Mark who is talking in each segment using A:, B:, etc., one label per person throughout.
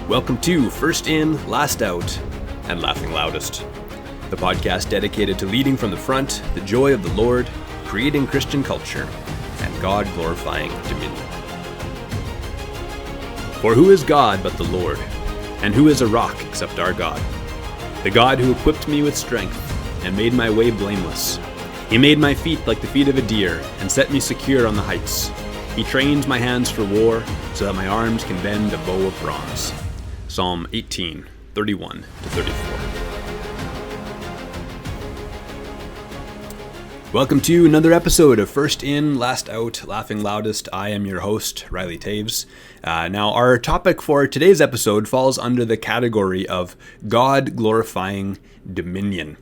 A: Welcome to First In, Last Out, and Laughing Loudest, the podcast dedicated to leading from the front the joy of the Lord, creating Christian culture, and God-glorifying dominion. For who is God but the Lord? And who is a rock except our God? The God who equipped me with strength and made my way blameless. He made my feet like the feet of a deer and set me secure on the heights. He trains my hands for war so that my arms can bend a bow of bronze. Psalm 18, 31 to 34. Welcome to another episode of First In, Last Out, Laughing Loudest. I am your host, Riley Taves. Now, our topic for today's episode falls under the category of God-glorifying dominion.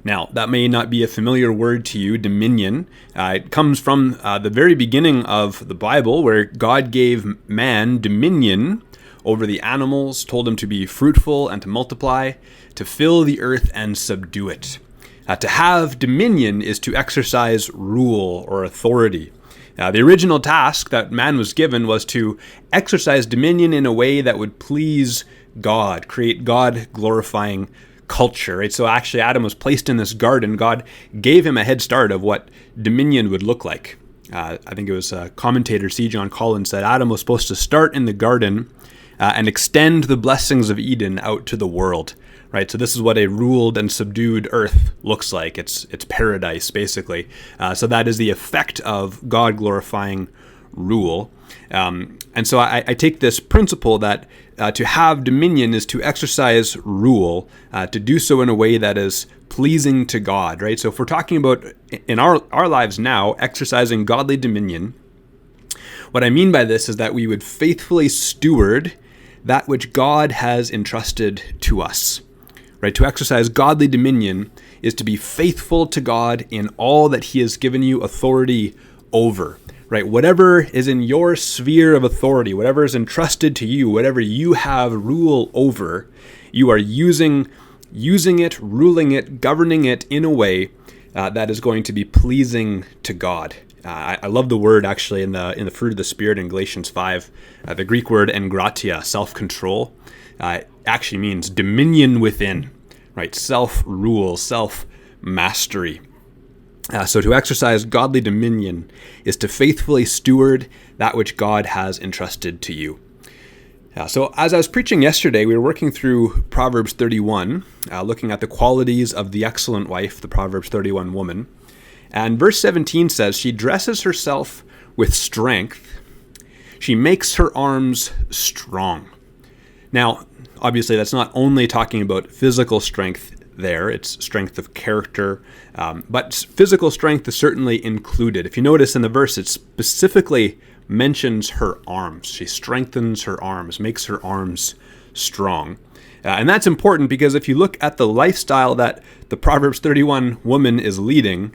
A: Now, that may not be a familiar word to you, dominion. It comes from the very beginning of the Bible, where God gave man dominion over the animals, told him to be fruitful and to multiply, to fill the earth and subdue it. To have dominion is to exercise rule or authority. The original task that man was given was to exercise dominion in a way that would please God, create God-glorifying culture. Right? So actually, Adam was placed in this garden. God gave him a head start of what dominion would look like. I think it was commentator C. John Collins said Adam was supposed to start in the garden and extend the blessings of Eden out to the world. Right, so this is what a ruled and subdued earth looks like. It's paradise, basically. So that is the effect of God-glorifying rule. And so I take this principle that to have dominion is to exercise rule, to do so in a way that is pleasing to God. Right. So if we're talking about in our lives now exercising godly dominion, what I mean by this is that we would faithfully steward that which God has entrusted to us. Right, to exercise godly dominion is to be faithful to God in all that He has given you authority over. Right, whatever is in your sphere of authority, whatever is entrusted to you, whatever you have rule over, you are using it, ruling it, governing it in a way that is going to be pleasing to God. I love the word actually in the fruit of the Spirit in Galatians 5. The Greek word engratia, self-control, actually means dominion within, right? Self-rule, self-mastery. So to exercise godly dominion is to faithfully steward that which God has entrusted to you. So as I was preaching yesterday, we were working through Proverbs 31, looking at the qualities of the excellent wife, the Proverbs 31 woman. And verse 17 says, she dresses herself with strength. She makes her arms strong. Now, obviously, that's not only talking about physical strength there. It's strength of character. But physical strength is certainly included. If you notice in the verse, it specifically mentions her arms. She strengthens her arms, makes her arms strong. And that's important because if you look at the lifestyle that the Proverbs 31 woman is leading,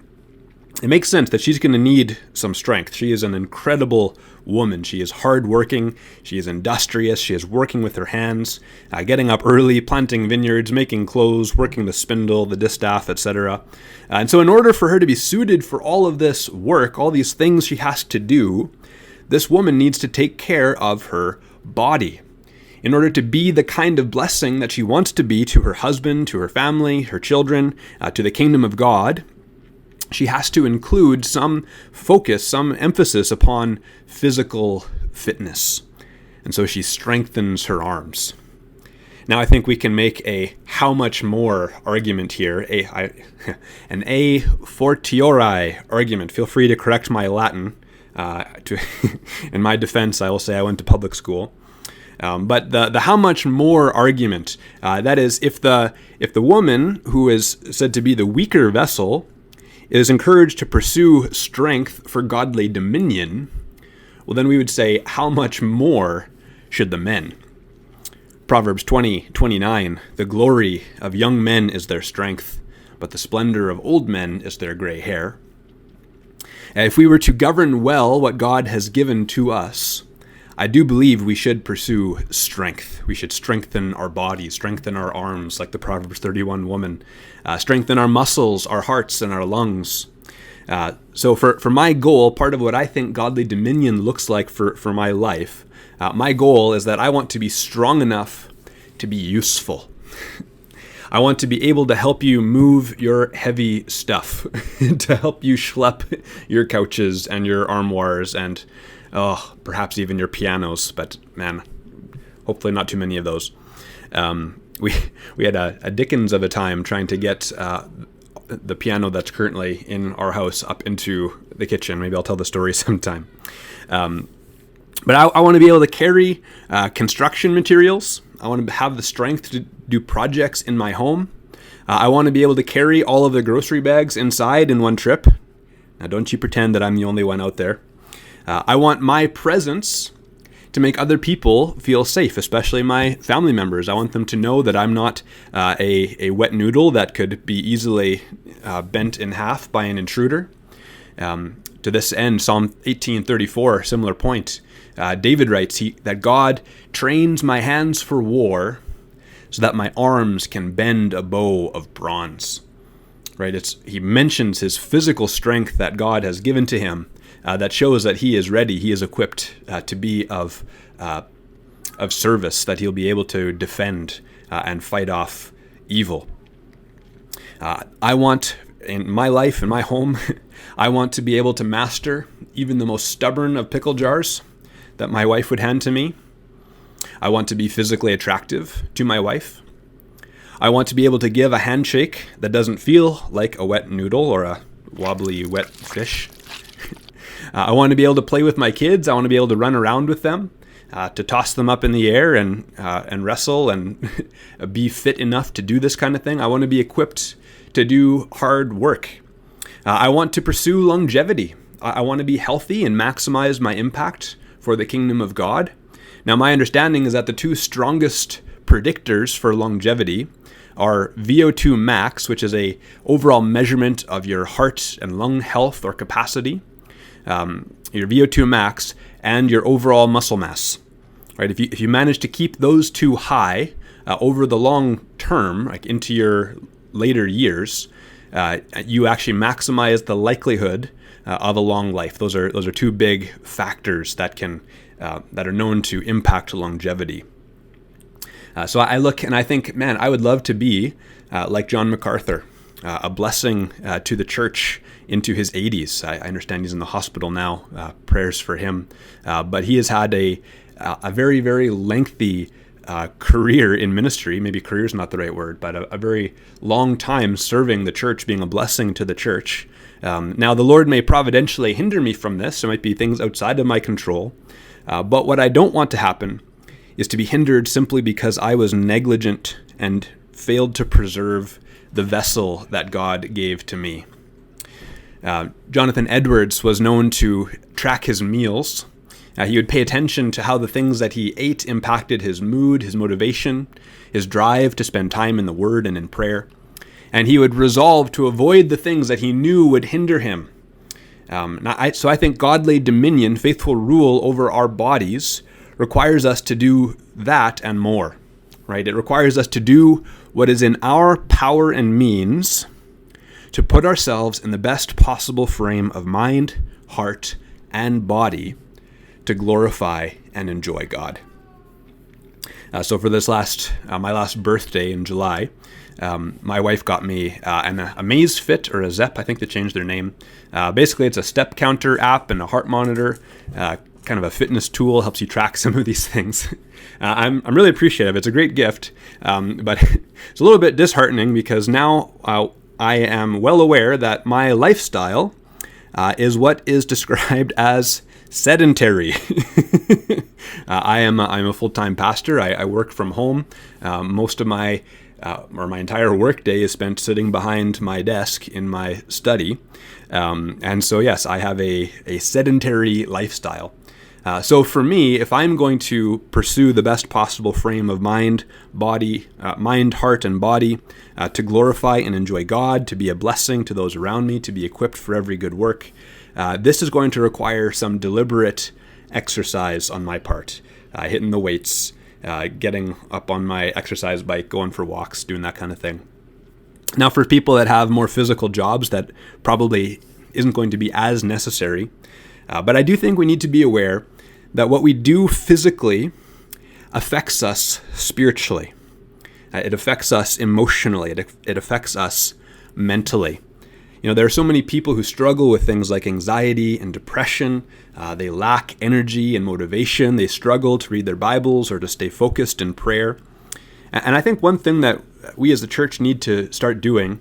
A: it makes sense that she's going to need some strength. She is an incredible woman. She is hardworking. She is industrious. She is working with her hands, getting up early, planting vineyards, making clothes, working the spindle, the distaff, etc. And so in order for her to be suited for all of this work, all these things she has to do, this woman needs to take care of her body. In order to be the kind of blessing that she wants to be to her husband, to her family, her children, to the kingdom of God, she has to include some focus, some emphasis upon physical fitness. And so she strengthens her arms. Now I think we can make a how much more argument here, an a fortiori argument. Feel free to correct my Latin. In my defense, I will say I went to public school. But the how much more argument, that is, if the woman who is said to be the weaker vessel is encouraged to pursue strength for godly dominion, well, then we would say, how much more should the men? Proverbs 20:29, the glory of young men is their strength, but the splendor of old men is their gray hair. If we were to govern well what God has given to us, I do believe we should pursue strength. We should strengthen our bodies, strengthen our arms, like the Proverbs 31 woman, strengthen our muscles, our hearts, and our lungs. So for my goal, part of what I think godly dominion looks like for my life, my goal is that I want to be strong enough to be useful. I want to be able to help you move your heavy stuff, to help you schlep your couches and your armoires and perhaps even your pianos, but man, hopefully not too many of those. We had a Dickens of a time trying to get the piano that's currently in our house up into the kitchen. Maybe I'll tell the story sometime. But I want to be able to carry construction materials. I want to have the strength to do projects in my home. I want to be able to carry all of the grocery bags inside in one trip. Now, don't you pretend that I'm the only one out there. I want my presence to make other people feel safe, especially my family members. I want them to know that I'm not a wet noodle that could be easily bent in half by an intruder. To this end, Psalm 18:34, similar point. David writes that God trains my hands for war so that my arms can bend a bow of bronze. Right? He mentions his physical strength that God has given to him that shows that he is ready, he is equipped to be of service, that he'll be able to defend and fight off evil. I want, in my life, in my home, I want to be able to master even the most stubborn of pickle jars that my wife would hand to me. I want to be physically attractive to my wife. I want to be able to give a handshake that doesn't feel like a wet noodle or a wobbly wet fish. I want to be able to play with my kids. I want to be able to run around with them, to toss them up in the air and wrestle and be fit enough to do this kind of thing. I want to be equipped to do hard work. I want to pursue longevity. I want to be healthy and maximize my impact for the kingdom of God. Now, my understanding is that the two strongest predictors for longevity are VO2 max, which is a overall measurement of your heart and lung health or capacity, your VO2 max, and your overall muscle mass. Right? If you manage to keep those two high over the long term, like into your later years, you actually maximize the likelihood of a long life. Those are two big factors that are known to impact longevity. So I look and I think, man, I would love to be like John MacArthur, a blessing to the church into his 80s. I understand he's in the hospital now. Prayers for him. But he has had a very, very lengthy career in ministry. Maybe career is not the right word, but a very long time serving the church, being a blessing to the church. Now, the Lord may providentially hinder me from this. There might be things outside of my control. But what I don't want to happen is to be hindered simply because I was negligent and failed to preserve the vessel that God gave to me. Jonathan Edwards was known to track his meals. He would pay attention to how the things that he ate impacted his mood, his motivation, his drive to spend time in the Word and in prayer. And he would resolve to avoid the things that he knew would hinder him. So I think godly dominion, faithful rule over our bodies, requires us to do that and more. Right? It requires us to do what is in our power and means to put ourselves in the best possible frame of mind, heart, and body to glorify and enjoy God. So for this my last birthday in July, my wife got me a Maze Fit, or a Zep, I think they changed their name. Basically, it's a step counter app and a heart monitor, kind of a fitness tool, helps you track some of these things. I'm really appreciative. It's a great gift, but it's a little bit disheartening because now I am well aware that my lifestyle is what is described as sedentary. I'm a full-time pastor. I work from home. Most of my entire workday is spent sitting behind my desk in my study. And so, yes, I have a sedentary lifestyle. So for me, if I'm going to pursue the best possible frame of mind, heart, and body, to glorify and enjoy God, to be a blessing to those around me, to be equipped for every good work, this is going to require some deliberate exercise on my part, hitting the weights, getting up on my exercise bike, going for walks, doing that kind of thing. Now, for people that have more physical jobs that probably isn't going to be as necessary. But I do think we need to be aware that what we do physically affects us spiritually. It affects us emotionally. It affects us mentally. There are so many people who struggle with things like anxiety and depression. They lack energy and motivation. They struggle to read their Bibles or to stay focused in prayer. And I think one thing that we as a church need to start doing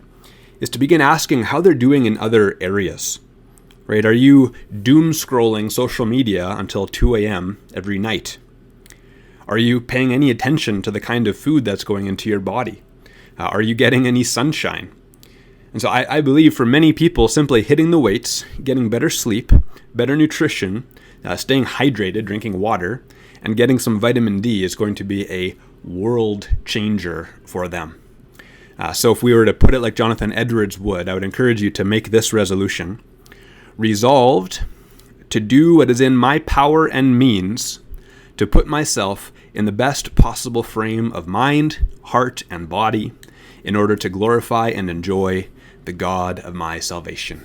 A: is to begin asking how they're doing in other areas. Right? Are you doom scrolling social media until 2 a.m. every night? Are you paying any attention to the kind of food that's going into your body? Are you getting any sunshine? And so I believe for many people, simply hitting the weights, getting better sleep, better nutrition, staying hydrated, drinking water, and getting some vitamin D is going to be a world changer for them. So if we were to put it like Jonathan Edwards would, I would encourage you to make this resolution. Resolved to do what is in my power and means to put myself in the best possible frame of mind, heart, and body in order to glorify and enjoy the God of my salvation.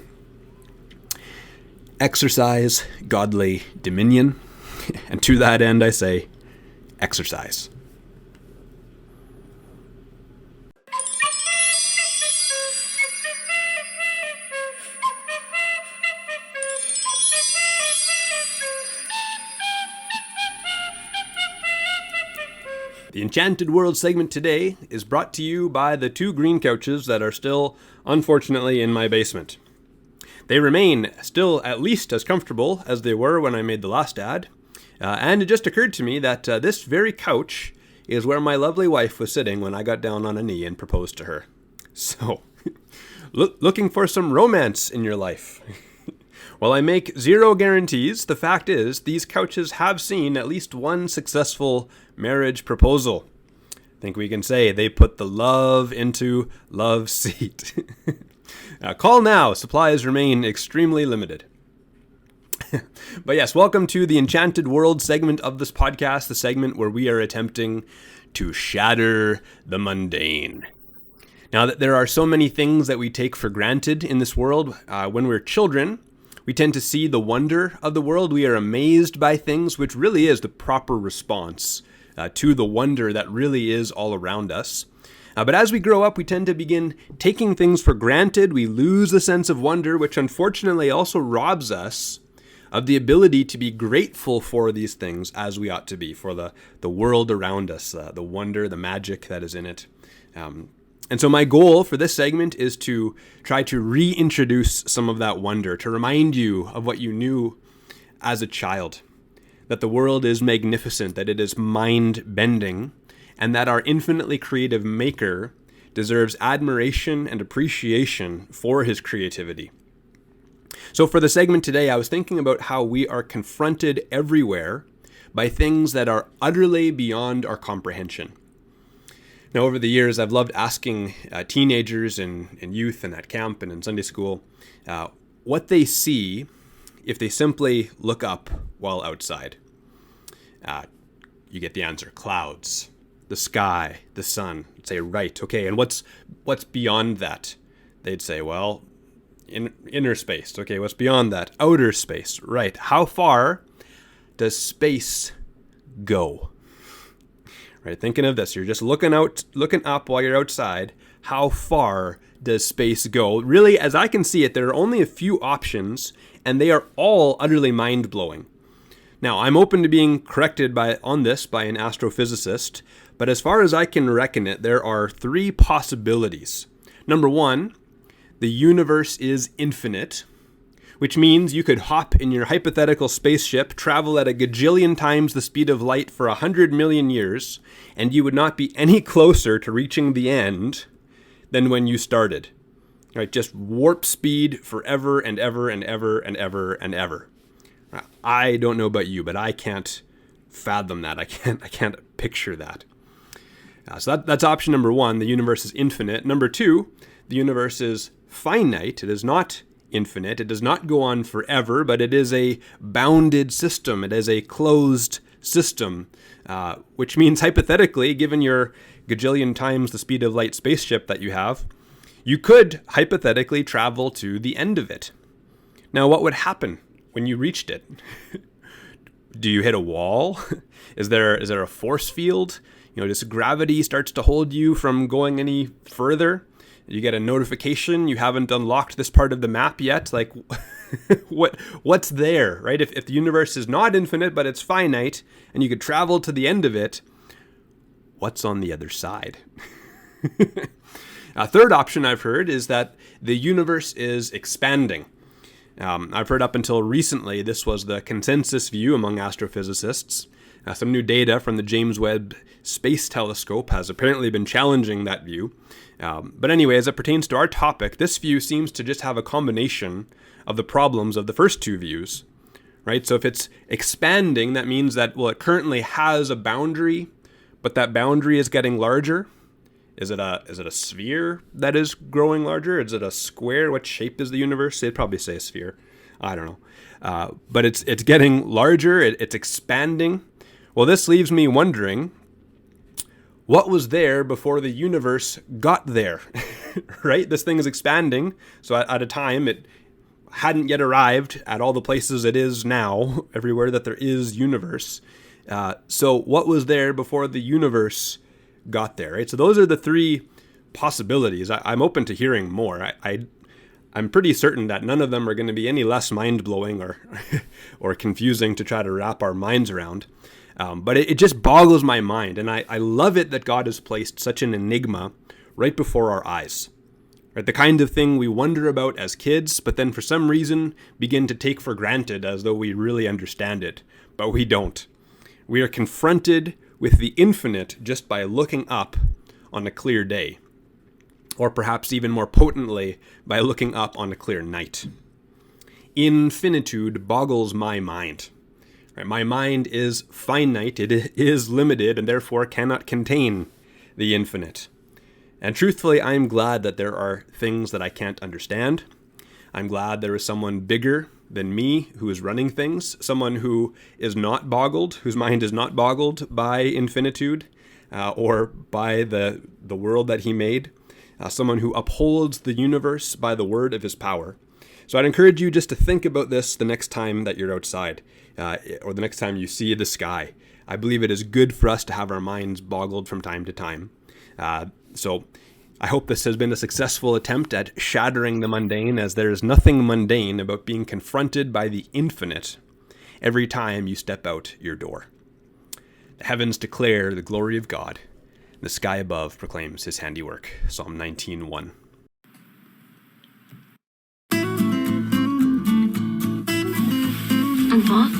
A: Exercise godly dominion, and to that end I say, exercise. The Enchanted World segment today is brought to you by the 2 green couches that are still, unfortunately, in my basement. They remain still at least as comfortable as they were when I made the last ad, and it just occurred to me that this very couch is where my lovely wife was sitting when I got down on a knee and proposed to her. So, looking for some romance in your life? While I make zero guarantees, the fact is these couches have seen at least one successful marriage proposal. I think we can say they put the love into love seat. Call now. Supplies remain extremely limited. But yes, welcome to the Enchanted World segment of this podcast, the segment where we are attempting to shatter the mundane. Now, that there are so many things that we take for granted in this world, when we're children, we tend to see the wonder of the world. We are amazed by things, which really is the proper response to the wonder that really is all around us. But as we grow up, we tend to begin taking things for granted. We lose the sense of wonder, which unfortunately also robs us of the ability to be grateful for these things as we ought to be, for the world around us, the wonder, the magic that is in it. And so my goal for this segment is to try to reintroduce some of that wonder, to remind you of what you knew as a child, that the world is magnificent, that it is mind-bending, and that our infinitely creative maker deserves admiration and appreciation for his creativity. So for the segment today, I was thinking about how we are confronted everywhere by things that are utterly beyond our comprehension. Now, over the years, I've loved asking teenagers and youth and at camp and in Sunday school what they see if they simply look up while outside. You get the answer: clouds, the sky, the sun. You'd say, right, okay, and what's beyond that? They'd say, well, inner space. Okay, what's beyond that? Outer space. Right. How far does space go? Right, thinking of this, you're just looking up while you're outside. How far does space go? Really, as I can see it, there are only a few options, and they are all utterly mind-blowing. Now, I'm open to being corrected on this by an astrophysicist, but as far as I can reckon it, there are 3 possibilities. Number 1, the universe is infinite, which means you could hop in your hypothetical spaceship, travel at a gajillion times the speed of light for 100 million years, and you would not be any closer to reaching the end than when you started. Right? Just warp speed forever and ever and ever and ever and ever. I don't know about you, but I can't fathom that. I can't picture that. So that's option number 1. The universe is infinite. Number 2, the universe is finite. It is not infinite. It does not go on forever, but it is a bounded system. It is a closed system, which means hypothetically, given your gajillion times the speed of light spaceship that you have, you could hypothetically travel to the end of it. Now, what would happen when you reached it? Do you hit a wall? Is there a force field? Does gravity starts to hold you from going any further? You get a notification you haven't unlocked this part of the map yet. Like, what's there, right? If the universe is not infinite, but it's finite, and you could travel to the end of it, what's on the other side? A third option I've heard is that the universe is expanding. I've heard up until recently this was the consensus view among astrophysicists. Some new data from the James Webb Space Telescope has apparently been challenging that view. But anyway, as it pertains to our topic, this view seems to just have a combination of the problems of the first two views, right? So if it's expanding, that means that, well, it currently has a boundary, but that boundary is getting larger. Is it a sphere that is growing larger? Is it a square? What shape is the universe? They'd probably say a sphere. I don't know. But it's getting larger. It's expanding. Well, this leaves me wondering, what was there before the universe got there, right? This thing is expanding. So at a time, it hadn't yet arrived at all the places it is now, everywhere that there is universe. So what was there before the universe got there, right? So those are the three possibilities. I'm open to hearing more. I'm pretty certain that none of them are going to be any less mind-blowing or confusing to try to wrap our minds around. But it just boggles my mind, and I love it that God has placed such an enigma right before our eyes. Right? The kind of thing we wonder about as kids, but then for some reason begin to take for granted as though we really understand it, but we don't. We are confronted with the infinite just by looking up on a clear day, or perhaps even more potently by looking up on a clear night. Infinitude boggles my mind. Right? My mind is finite, it is limited, and therefore cannot contain the infinite. And truthfully, I'm glad that there are things that I can't understand. I'm glad there is someone bigger than me who is running things, someone who is not boggled, whose mind is not boggled by infinitude or by the world that he made, someone who upholds the universe by the word of his power. So I'd encourage you just to think about this the next time that you're outside or the next time you see the sky. I believe it is good for us to have our minds boggled from time to time. So I hope this has been a successful attempt at shattering the mundane, as there is nothing mundane about being confronted by the infinite every time you step out your door. The heavens declare the glory of God. The sky above proclaims his handiwork. Psalm 19:1.
B: A book?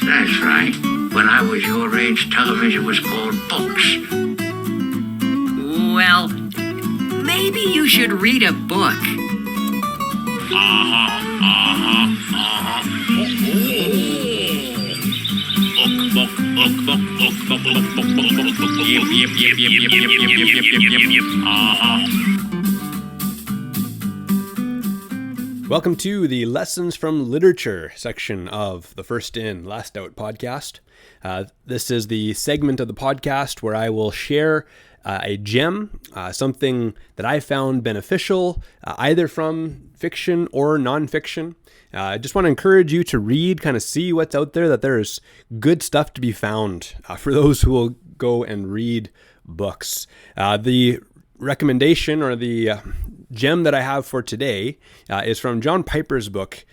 B: That's right. When I was your age, television was called books.
C: Well, maybe you should read a book.
A: Welcome to the Lessons from Literature section of the First In, Last Out podcast. This is the segment of the podcast where I will share a gem, something that I found beneficial, either from fiction or nonfiction. I just want to encourage you to read, kind of see what's out there, that there's good stuff to be found for those who will go and read books. The recommendation or the gem that I have for today is from John Piper's book,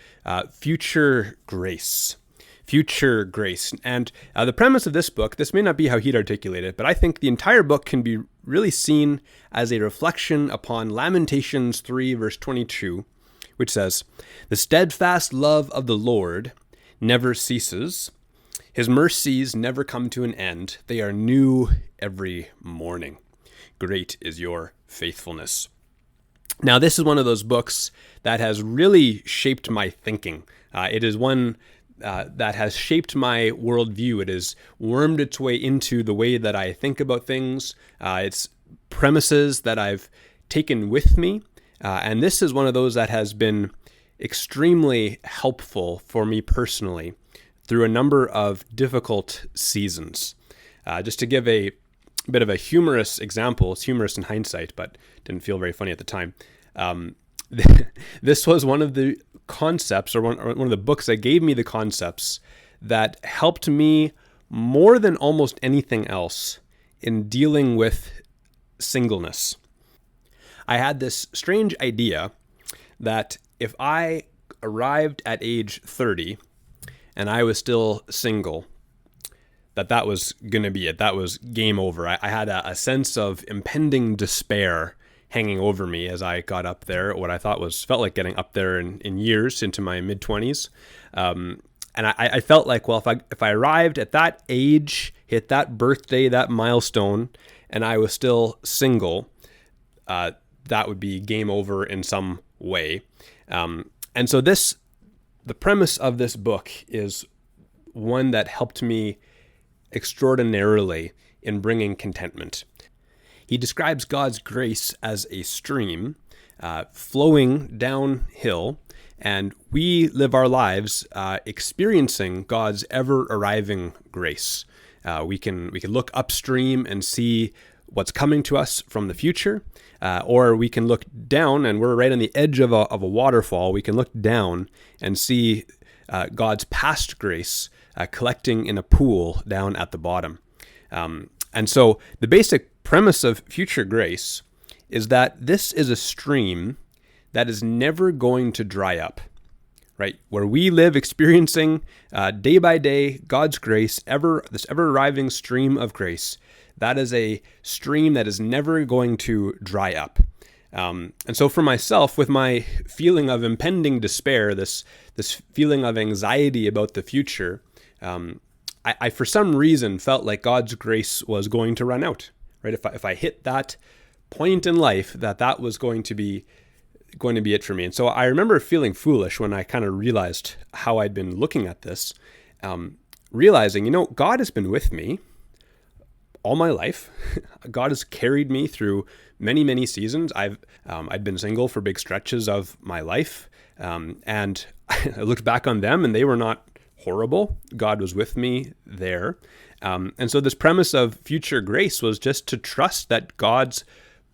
A: Future Grace. Future Grace. And the premise of this book, this may not be how he'd articulate it, but I think the entire book can be really seen as a reflection upon Lamentations 3, verse 22, which says, "The steadfast love of the Lord never ceases. His mercies never come to an end. They are new every morning. Great is your faithfulness." Now, this is one of those books that has really shaped my thinking. It is one that has shaped my worldview. It has wormed its way into the way that I think about things. It's premises that I've taken with me. And this is one of those that has been extremely helpful for me personally through a number of difficult seasons. Just to give a bit of a humorous example, it's humorous in hindsight, but didn't feel very funny at the time. This was one of the concepts, or one of the books that gave me the concepts that helped me more than almost anything else in dealing with singleness. I had this strange idea that if I arrived at age 30 and I was still single, that was going to be it. That was game over. I had a sense of impending despair hanging over me as I got up there, what I thought felt like getting up there in years, into my mid-20s. And I felt like, well, if I arrived at that age, hit that birthday, that milestone, and I was still single, that would be game over in some way. And so the premise of this book is one that helped me extraordinarily in bringing contentment. He describes God's grace as a stream flowing downhill, and we live our lives experiencing God's ever-arriving grace. We can look upstream and see what's coming to us from the future, or we can look down, and we're right on the edge of a waterfall. We can look down and see God's past grace collecting in a pool down at the bottom. And so the basic premise of future grace is that this is a stream that is never going to dry up, right? Where we live experiencing day by day God's grace, this ever-arriving stream of grace, that is a stream that is never going to dry up. And so for myself, with my feeling of impending despair, this feeling of anxiety about the future, I for some reason felt like God's grace was going to run out, right? If I hit that point in life, that was going to be it for me. And so I remember feeling foolish when I kind of realized how I'd been looking at this, realizing, God has been with me all my life. God has carried me through many, many seasons. I'd been single for big stretches of my life, and I looked back on them, and they were not horrible. God was with me there. And so this premise of future grace was just to trust that God's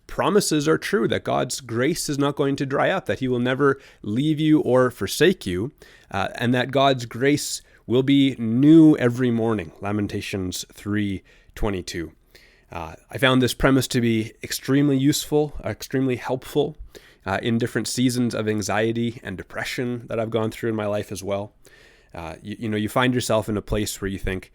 A: promises are true, that God's grace is not going to dry up, that he will never leave you or forsake you, and that God's grace will be new every morning. Lamentations 3:22. I found this premise to be extremely useful, extremely helpful in different seasons of anxiety and depression that I've gone through in my life as well. You find yourself in a place where you think,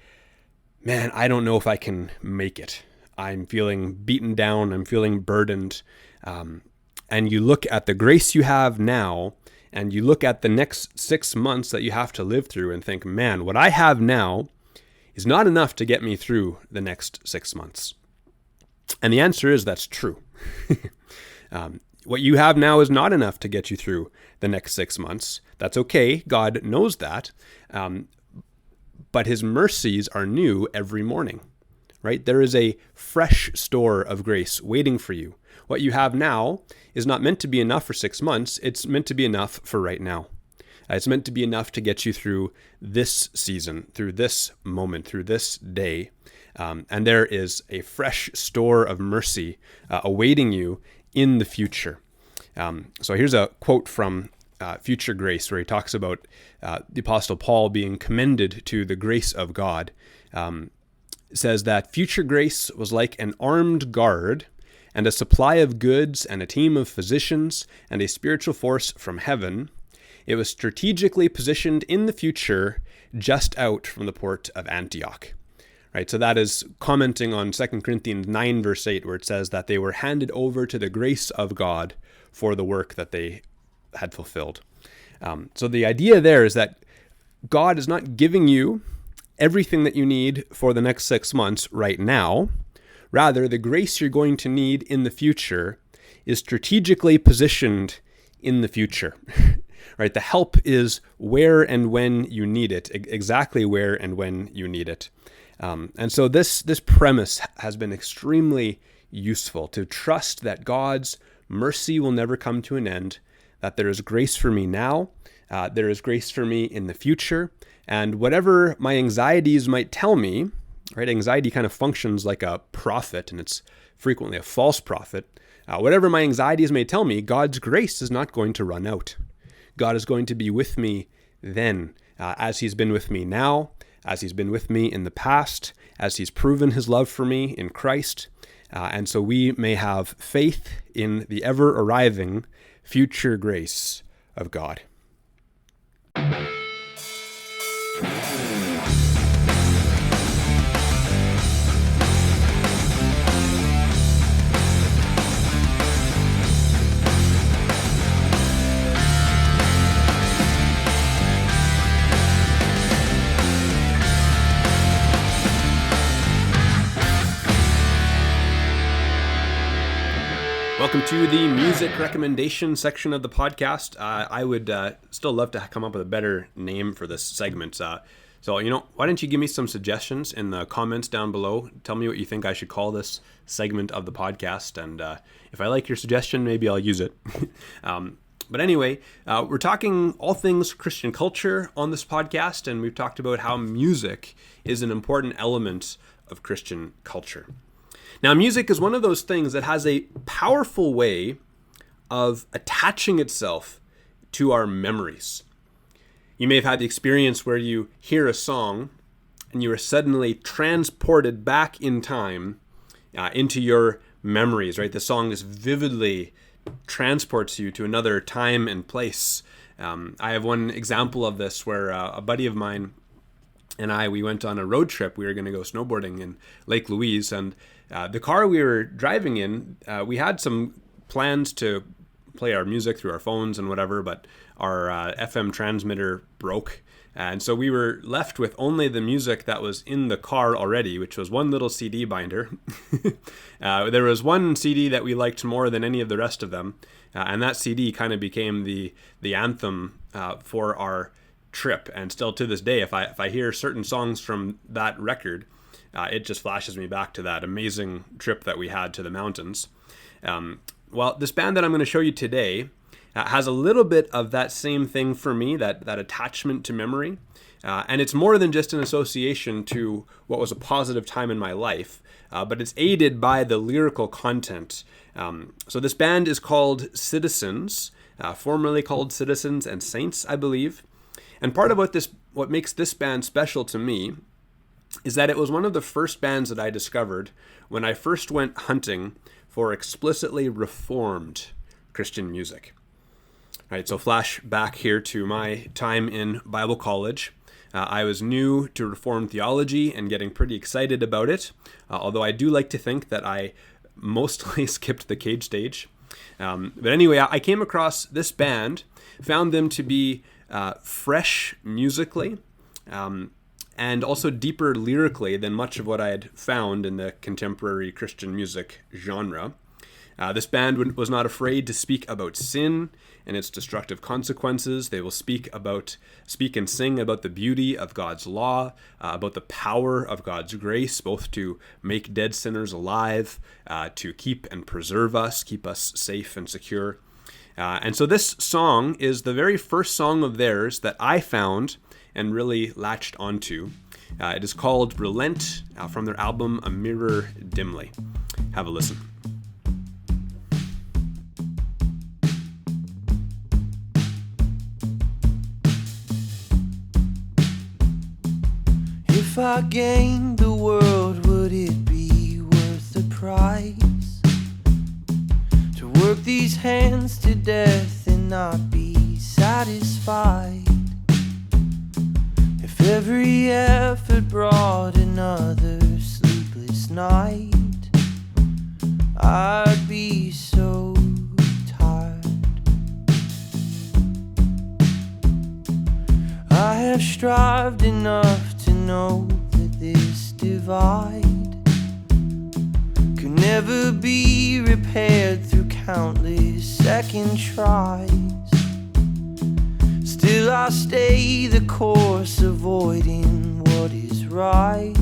A: man, I don't know if I can make it. I'm feeling beaten down. I'm feeling burdened. And you look at the grace you have now, and you look at the next 6 months that you have to live through and think, man, what I have now is not enough to get me through the next 6 months. And the answer is that's true. What you have now is not enough to get you through the next 6 months. That's okay. God knows that. But his mercies are new every morning, right? There is a fresh store of grace waiting for you. What you have now is not meant to be enough for 6 months. It's meant to be enough for right now. It's meant to be enough to get you through this season, through this moment, through this day. And there is a fresh store of mercy awaiting you in the future. So here's a quote from Future Grace, where he talks about the Apostle Paul being commended to the grace of God. It says that future grace was like an armed guard and a supply of goods and a team of physicians and a spiritual force from heaven. It was strategically positioned in the future just out from the port of Antioch. Right, so that is commenting on 2 Corinthians 9, verse 8, where it says that they were handed over to the grace of God for the work that they had fulfilled. So the idea there is that God is not giving you everything that you need for the next 6 months right now. Rather, the grace you're going to need in the future is strategically positioned in the future. Right, the help is where and when you need it, exactly where and when you need it. And so this premise has been extremely useful, to trust that God's mercy will never come to an end, that there is grace for me now, there is grace for me in the future, and whatever my anxieties might tell me, right? Anxiety kind of functions like a prophet, and it's frequently a false prophet. Whatever my anxieties may tell me, God's grace is not going to run out. God is going to be with me then, as he's been with me now, as he's been with me in the past, as he's proven his love for me in Christ. And so we may have faith in the ever-arriving future grace of God. Welcome to the music recommendation section of the podcast. I would still love to come up with a better name for this segment. So, why don't you give me some suggestions in the comments down below? Tell me what you think I should call this segment of the podcast. And if I like your suggestion, maybe I'll use it. But anyway, we're talking all things Christian culture on this podcast. And we've talked about how music is an important element of Christian culture. Now, music is one of those things that has a powerful way of attaching itself to our memories. You may have had the experience where you hear a song and you are suddenly transported back in time into your memories, right? The song just vividly transports you to another time and place. I have one example of this where a buddy of mine and we went on a road trip. We were going to go snowboarding in Lake Louise, and the car we were driving in, we had some plans to play our music through our phones and whatever, but our FM transmitter broke. And so we were left with only the music that was in the car already, which was one little CD binder. There was one CD that we liked more than any of the rest of them. And that CD kind of became the anthem for our trip. And still to this day, if I hear certain songs from that record, it just flashes me back to that amazing trip that we had to the mountains. Well, this band that I'm going to show you today has a little bit of that same thing for me, that attachment to memory. And it's more than just an association to what was a positive time in my life, but it's aided by the lyrical content. So this band is called Citizens, formerly called Citizens and Saints, I believe. And part of what makes this band special to me is that it was one of the first bands that I discovered when I first went hunting for explicitly reformed Christian music. All right, so flash back here to my time in Bible college. I was new to Reformed theology and getting pretty excited about it, although I do like to think that I mostly skipped the cage stage. But anyway, I came across this band, found them to be fresh musically, and also deeper lyrically than much of what I had found in the contemporary Christian music genre. This band was not afraid to speak about sin and its destructive consequences. They will speak and sing about the beauty of God's law, about the power of God's grace, both to make dead sinners alive, to keep and preserve us, keep us safe and secure. And so this song is the very first song of theirs that I found and really latched onto. It is called Relent, from their album A Mirror Dimly. Have a listen.
D: If I gained the world, would it be worth the price? To work these hands to death and not be satisfied? If every effort brought another sleepless night, I'd be so tired. I have strived enough to know that this divide could never be repaired through countless second tries. Still I stay the course, avoiding what is right.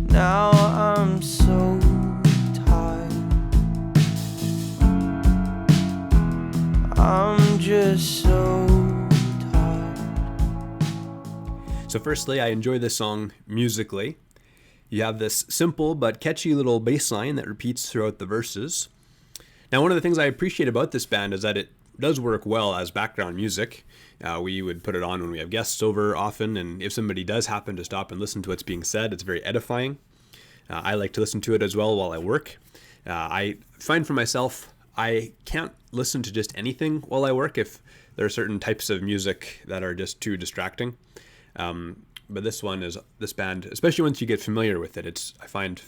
D: Now I'm so tired. I'm just so tired.
A: So firstly, I enjoy this song musically. You have this simple but catchy little bass line that repeats throughout the verses. Now, one of the things I appreciate about this band is that it does work well as background music. We would put it on when we have guests over often, and if somebody does happen to stop and listen to what's being said, it's very edifying. I like to listen to it as well while I work. I find for myself, I can't listen to just anything while I work if there are certain types of music that are just too distracting. But this band, especially once you get familiar with it, I find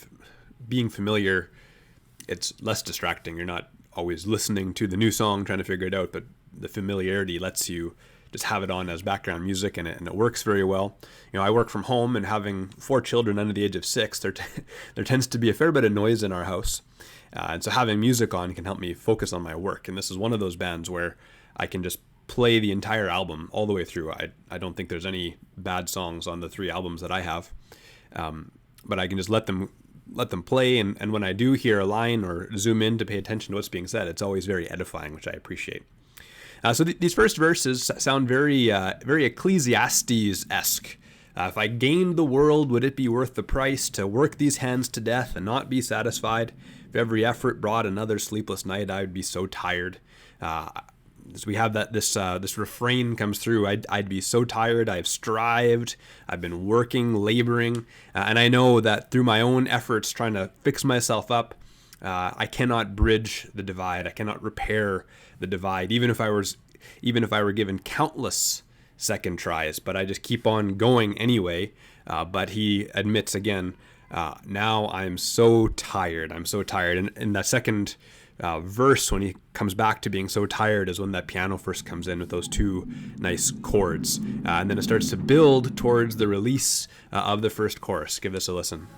A: being familiar, it's less distracting. You're not always listening to the new song, trying to figure it out, but the familiarity lets you just have it on as background music, and it works very well. I work from home, and having 4 children under the age of 6, there tends to be a fair bit of noise in our house. And so having music on can help me focus on my work. And this is one of those bands where I can just play the entire album all the way through. I don't think there's any bad songs on the 3 albums that I have. But I can just let them play. And when I do hear a line or zoom in to pay attention to what's being said, it's always very edifying, which I appreciate. So these first verses sound very Ecclesiastes-esque. If I gained the world, would it be worth the price to work these hands to death and not be satisfied? If every effort brought another sleepless night, I would be so tired. As we have this refrain comes through, I'd be so tired. I've strived. I've been working, laboring, and I know that through my own efforts trying to fix myself up, I cannot bridge the divide. I cannot repair the divide, even if I were given countless second tries. But I just keep on going anyway. But he admits again, now I'm so tired. I'm so tired. And in that second verse, when he comes back to being so tired, is when that piano first comes in with those 2 nice chords. And then it starts to build towards the release of the first chorus. Give this a listen.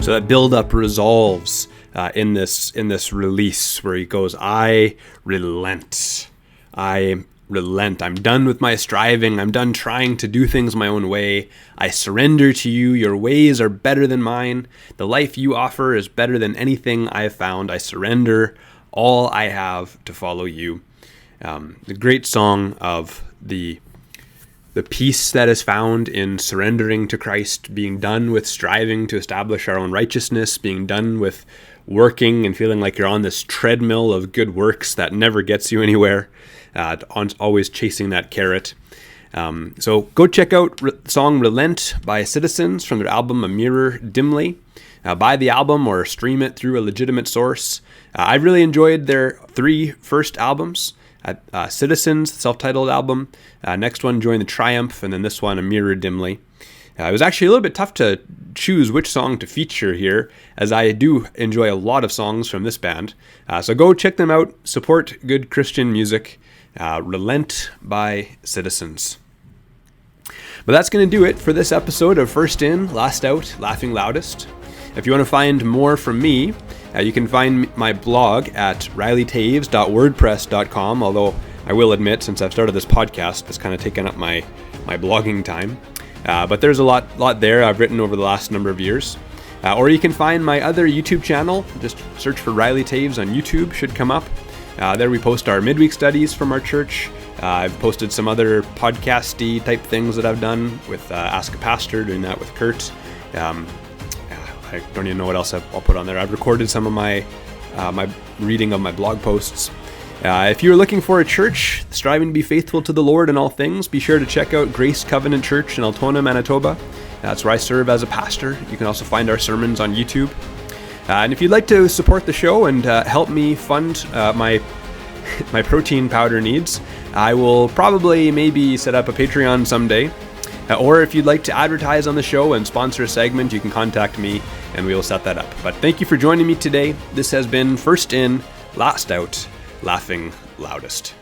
A: So that build-up resolves in this release where he goes, I relent. I relent. I'm done with my striving. I'm done trying to do things my own way. I surrender to you. Your ways are better than mine. The life you offer is better than anything I have found. I surrender all I have to follow you. The great song of the peace that is found in surrendering to Christ, being done with striving to establish our own righteousness, being done with working and feeling like you're on this treadmill of good works that never gets you anywhere, always chasing that carrot. So go check out the song Relent by Citizens from their album A Mirror Dimly. Buy the album or stream it through a legitimate source. I really enjoyed their 3 first albums. Citizens, self-titled album. Next one, Join the Triumph, and then this one, A Mirror Dimly. It was actually a little bit tough to choose which song to feature here, as I do enjoy a lot of songs from this band. So go check them out. Support good Christian music. Relent by Citizens. But that's going to do it for this episode of First In, Last Out, Laughing Loudest. If you want to find more from me, you can find my blog at rileytaves.wordpress.com, although I will admit, since I've started this podcast, it's kind of taken up my blogging time. But there's a lot there I've written over the last number of years. Or you can find my other YouTube channel. Just search for Riley Taves on YouTube, should come up. There we post our midweek studies from our church. I've posted some other podcasty type things that I've done with Ask a Pastor, doing that with Kurt. I don't even know what else I'll put on there. I've recorded some of my reading of my blog posts. If you're looking for a church striving to be faithful to the Lord in all things, be sure to check out Grace Covenant Church in Altona, Manitoba. That's where I serve as a pastor. You can also find our sermons on YouTube. And if you'd like to support the show and help me fund my protein powder needs, I will probably maybe set up a Patreon someday. Or if you'd like to advertise on the show and sponsor a segment, you can contact me and we will set that up. But thank you for joining me today. This has been First In, Last Out, Laughing Loudest.